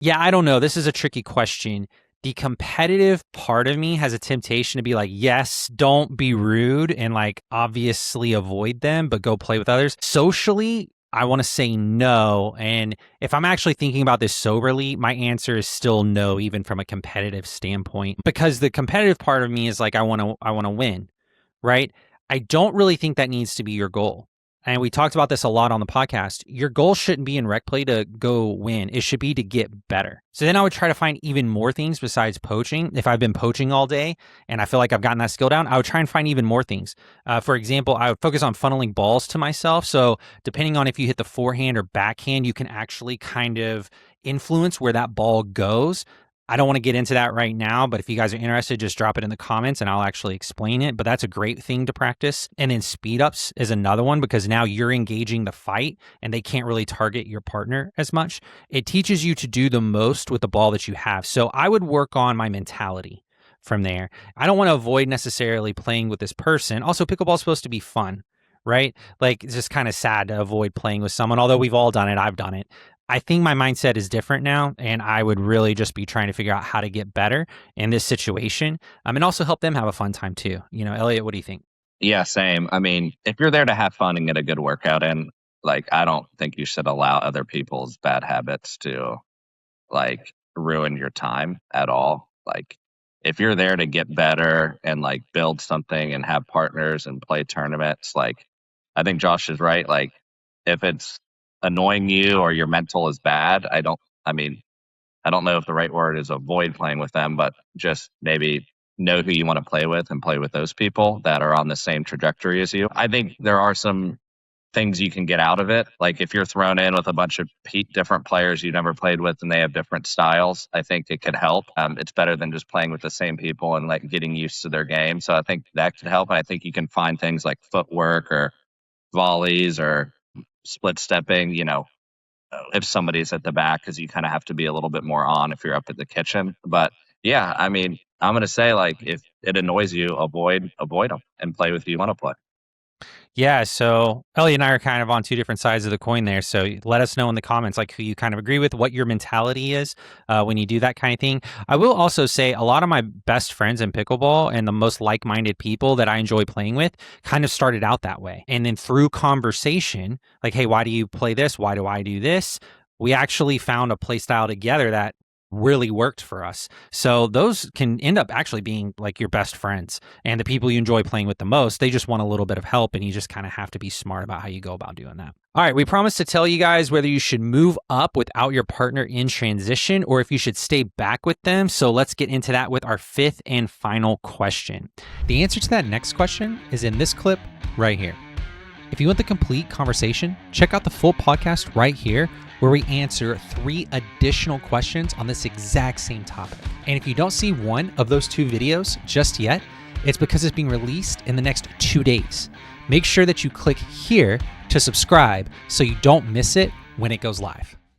Yeah, I don't know. This is a tricky question. The competitive part of me has a temptation to be like, yes, don't be rude and like obviously avoid them, but go play with others. Socially, I want to say no. And if I'm actually thinking about this soberly, my answer is still no, even from a competitive standpoint, because the competitive part of me is like, I want to win, right? I don't really think that needs to be your goal. And we talked about this a lot on the podcast. Your goal shouldn't be in rec play to go win. It should be to get better. So then I would try to find even more things besides poaching. If I've been poaching all day and I feel like I've gotten that skill down, I would try and find even more things. For example, I would focus on funneling balls to myself. So depending on if you hit the forehand or backhand, you can actually kind of influence where that ball goes. I don't want to get into that right now, but if you guys are interested, just drop it in the comments and I'll actually explain it. But that's a great thing to practice. And then speed ups is another one because now you're engaging the fight and they can't really target your partner as much. It teaches you to do the most with the ball that you have. So I would work on my mentality from there. I don't want to avoid necessarily playing with this person. Also, pickleball is supposed to be fun, right? Like it's just kind of sad to avoid playing with someone, although we've all done it. I've done it. I think my mindset is different now, and I would really just be trying to figure out how to get better in this situation, and also help them have a fun time too. Elliot, what do you think? Yeah, same. I mean, if you're there to have fun and get a good workout in, like, I don't think you should allow other people's bad habits to like ruin your time at all. Like, if you're there to get better and like build something and have partners and play tournaments, like, I think Josh is right. Like, if it's annoying you or your mental is bad, I mean, I don't know if the right word is avoid playing with them, but just maybe know who you want to play with and play with those people that are on the same trajectory as you. I think there are some things you can get out of it. Like if you're thrown in with a bunch of different players you never played with and they have different styles, I think it could help. It's better than just playing with the same people and like getting used to their game. So I think that could help. And I think you can find things like footwork or volleys or split stepping, if somebody's at the back, because you kind of have to be a little bit more on if you're up at the kitchen. But yeah, I mean, I'm going to say like if it annoys you, avoid them and play with who you want to play. Yeah, so Ellie and I are kind of on two different sides of the coin there. So let us know in the comments like who you kind of agree with, what your mentality is when you do that kind of thing. I will also say a lot of my best friends in pickleball and the most like-minded people that I enjoy playing with kind of started out that way. And then through conversation, like, hey, why do you play this? Why do I do this? We actually found a play style together that really worked for us. So those can end up actually being like your best friends and the people you enjoy playing with the most. They just want a little bit of help and you just kind of have to be smart about how you go about doing that. All right, we promised to tell you guys whether you should move up without your partner in transition or if you should stay back with them. So let's get into that with our fifth and final question. The answer to that next question is in this clip right here. If you want the complete conversation, check out the full podcast right here where we answer 3 additional questions on this exact same topic. And if you don't see one of those 2 videos just yet, it's because it's being released in the next 2 days. Make sure that you click here to subscribe so you don't miss it when it goes live.